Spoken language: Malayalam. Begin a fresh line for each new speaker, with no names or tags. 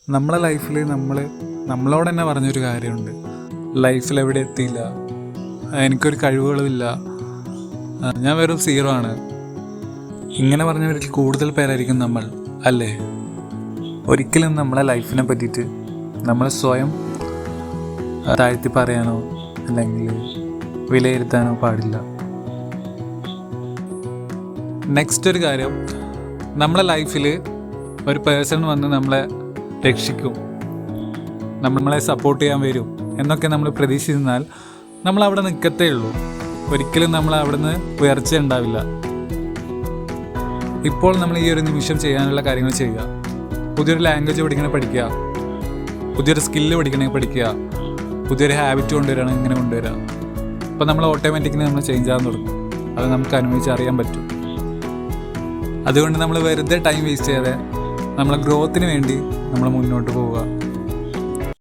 നമ്മളെ ലൈഫിൽ നമ്മളോട് തന്നെ പറഞ്ഞൊരു കാര്യമുണ്ട്. ലൈഫിൽ എവിടെ എത്തിയില്ല, എനിക്കൊരു കഴിവുകളുമില്ല, ഞാൻ വെറും സീറോ ആണ്. ഇങ്ങനെ പറഞ്ഞവരിൽ കൂടുതൽ പേരായിരിക്കും നമ്മൾ, അല്ലേ? ഒരിക്കലും നമ്മളെ ലൈഫിനെ പറ്റിയിട്ട് നമ്മൾ സ്വയം താഴ്ത്തി പറയാനോ അല്ലെങ്കിൽ വിലയിരുത്താനോ പാടില്ല. നെക്സ്റ്റ് ഒരു കാര്യം, നമ്മളെ ലൈഫിൽ ഒരു പേഴ്സൺ വന്ന് നമ്മളെ രക്ഷിക്കും, നമ്മളെ സപ്പോർട്ട് ചെയ്യാൻ വരും എന്നൊക്കെ നമ്മൾ പ്രതീക്ഷിച്ചാൽ നമ്മൾ അവിടെ നിൽക്കത്തേ ഉള്ളൂ. ഒരിക്കലും നമ്മൾ അവിടെ നിന്ന് ഉയർച്ച ഉണ്ടാവില്ല. ഇപ്പോൾ നമ്മൾ ഈ ഒരു നിമിഷം ചെയ്യാനുള്ള കാര്യങ്ങൾ ചെയ്യുക. പുതിയൊരു ലാംഗ്വേജ് പഠിക്കുക, പുതിയൊരു സ്കില്ല് പഠിക്കുക, പുതിയൊരു ഹാബിറ്റ് കൊണ്ടുവരികയാണെങ്കിൽ ഇങ്ങനെ കൊണ്ടുവരിക. അപ്പോൾ നമ്മൾ ഓട്ടോമാറ്റിക്കലി നമ്മൾ ചേഞ്ച് ആകാൻ തുടങ്ങും. അത് നമുക്ക് അനുഭവിച്ചറിയാൻ പറ്റും. അതുകൊണ്ട് നമ്മൾ വെറുതെ ടൈം വേസ്റ്റ് ചെയ്യാതെ നമ്മളെ ഗ്രോത്തിന് വേണ്ടി നമ്മൾ മുന്നോട്ട് പോവുക.